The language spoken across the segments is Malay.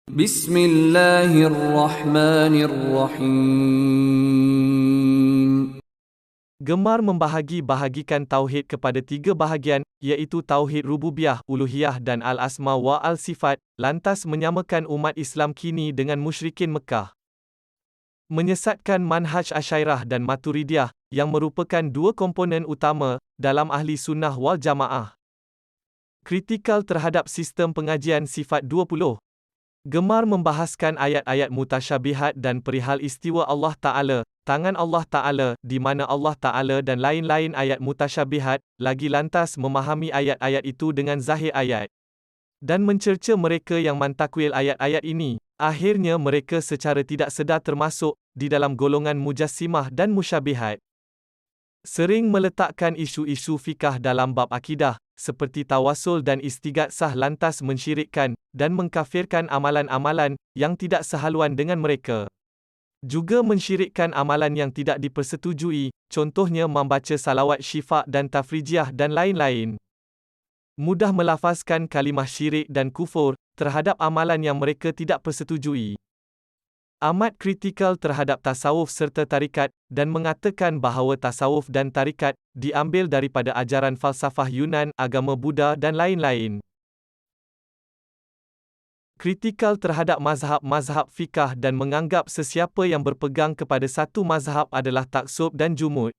Bismillahirrahmanirrahim. Gemar membahagi-bahagikan tauhid kepada tiga bahagian, iaitu tauhid rububiyah, uluhiyah dan al-asma wa al-sifat, lantas menyamakan umat Islam kini dengan musyrikin Mekah. Menyesatkan manhaj Asyairah dan Maturidiyah, yang merupakan dua komponen utama dalam ahli sunnah wal jamaah. Kritikal terhadap sistem pengajian sifat 20. Gemar membahaskan ayat-ayat mutasyabihat dan perihal istiwa Allah Ta'ala, tangan Allah Ta'ala, di mana Allah Ta'ala dan lain-lain ayat mutasyabihat, lagi lantas memahami ayat-ayat itu dengan zahir ayat. Dan mencerca mereka yang mentakwil ayat-ayat ini, akhirnya mereka secara tidak sedar termasuk di dalam golongan mujassimah dan musyabihat. Sering meletakkan isu-isu fikah dalam bab akidah, seperti tawasul dan istigatsah lantas mensyirikkan dan mengkafirkan amalan-amalan yang tidak sehaluan dengan mereka. Juga mensyirikkan amalan yang tidak dipersetujui, contohnya membaca salawat syifa dan tafrijiyah dan lain-lain. Mudah melafazkan kalimah syirik dan kufur terhadap amalan yang mereka tidak persetujui. Amat kritikal terhadap tasawuf serta tarikat, dan mengatakan bahawa tasawuf dan tarikat diambil daripada ajaran falsafah Yunan, agama Buddha dan lain-lain. Kritikal terhadap mazhab-mazhab fikah dan menganggap sesiapa yang berpegang kepada satu mazhab adalah taksub dan jumud.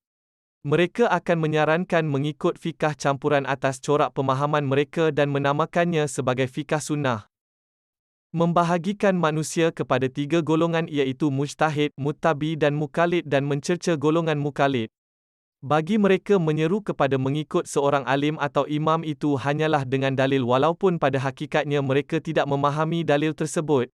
Mereka akan menyarankan mengikut fikah campuran atas corak pemahaman mereka dan menamakannya sebagai fikah sunnah. Membahagikan manusia kepada tiga golongan iaitu mujtahid, muttabi dan muqallid dan mencerca golongan muqallid. Bagi mereka menyeru kepada mengikut seorang alim atau imam itu hanyalah dengan dalil walaupun pada hakikatnya mereka tidak memahami dalil tersebut.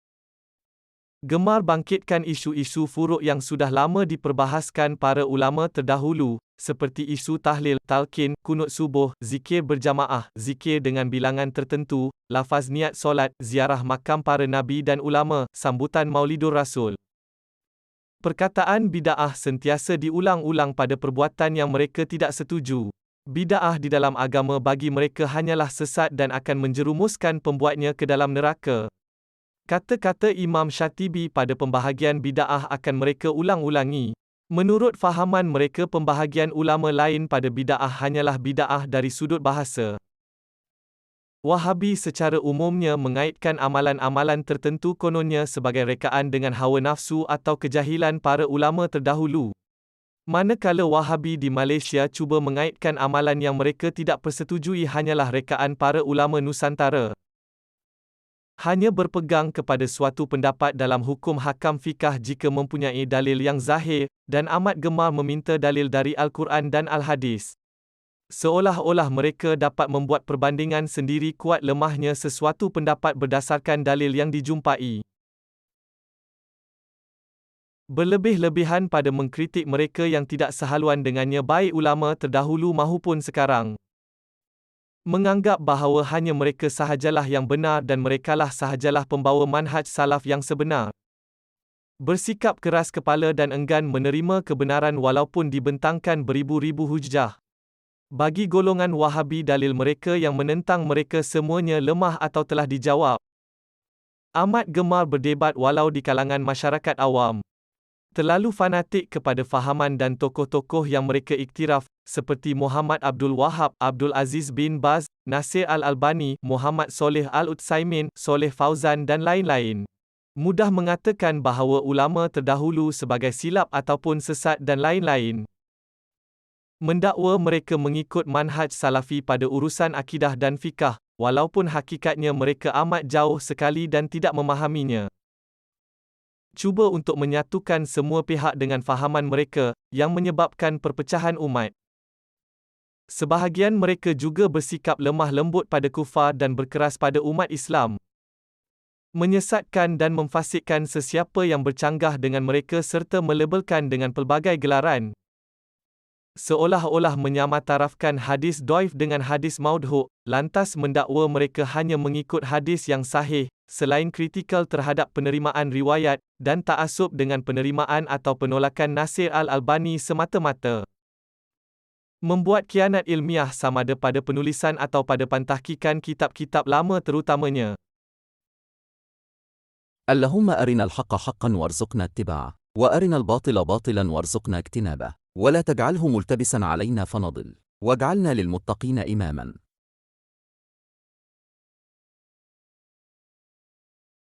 Gemar bangkitkan isu-isu furuk yang sudah lama diperbahaskan para ulama terdahulu, seperti isu tahlil, talqin, kunut subuh, zikir berjamaah, zikir dengan bilangan tertentu, lafaz niat solat, ziarah makam para nabi dan ulama, sambutan Maulidur Rasul. Perkataan bid'ah sentiasa diulang-ulang pada perbuatan yang mereka tidak setuju. Bid'ah di dalam agama bagi mereka hanyalah sesat dan akan menjerumuskan pembuatnya ke dalam neraka. Kata-kata Imam Syatibi pada pembahagian bid'ah akan mereka ulang-ulangi. Menurut fahaman mereka pembahagian ulama lain pada bid'ah hanyalah bid'ah dari sudut bahasa. Wahabi secara umumnya mengaitkan amalan-amalan tertentu kononnya sebagai rekaan dengan hawa nafsu atau kejahilan para ulama terdahulu. Manakala Wahabi di Malaysia cuba mengaitkan amalan yang mereka tidak persetujui hanyalah rekaan para ulama Nusantara. Hanya berpegang kepada suatu pendapat dalam hukum hakam fikah jika mempunyai dalil yang zahir, dan amat gemar meminta dalil dari Al-Quran dan Al-Hadis. Seolah-olah mereka dapat membuat perbandingan sendiri kuat lemahnya sesuatu pendapat berdasarkan dalil yang dijumpai. Berlebih-lebihan pada mengkritik mereka yang tidak sehaluan dengannya baik ulama terdahulu mahupun sekarang. Menganggap bahawa hanya mereka sahajalah yang benar dan merekalah sahajalah pembawa manhaj salaf yang sebenar. Bersikap keras kepala dan enggan menerima kebenaran walaupun dibentangkan beribu-ribu hujjah. Bagi golongan Wahabi dalil mereka yang menentang mereka semuanya lemah atau telah dijawab. Amat gemar berdebat walau di kalangan masyarakat awam. Terlalu fanatik kepada fahaman dan tokoh-tokoh yang mereka iktiraf, seperti Muhammad Abdul Wahab, Abdul Aziz bin Baz, Nasir Al-Albani, Muhammad Soleh Al-Utsaimin, Soleh Fauzan dan lain-lain. Mudah mengatakan bahawa ulama terdahulu sebagai silap ataupun sesat dan lain-lain. Mendakwa mereka mengikut manhaj salafi pada urusan akidah dan fikah, walaupun hakikatnya mereka amat jauh sekali dan tidak memahaminya. Cuba untuk menyatukan semua pihak dengan fahaman mereka, yang menyebabkan perpecahan umat. Sebahagian mereka juga bersikap lemah lembut pada kufar dan berkeras pada umat Islam. Menyesatkan dan memfasidkan sesiapa yang bercanggah dengan mereka serta melabelkan dengan pelbagai gelaran. Seolah-olah menyamatarafkan hadis dhaif dengan hadis maudhu', lantas mendakwa mereka hanya mengikut hadis yang sahih, selain kritikal terhadap penerimaan riwayat, dan ta'assub dengan penerimaan atau penolakan Nasir Al-Albani semata-mata. Membuat khianat ilmiah samada pada penulisan atau pada pentahkikan kitab-kitab lama terutamanya. اللهم أرنا الحق حقا وارزقنا اتباعه، وأرنا الباطل باطلا وارزقنا اجتنابه، ولا تجعله ملتبسا علينا فنضل، واجعلنا للمتقين إماما.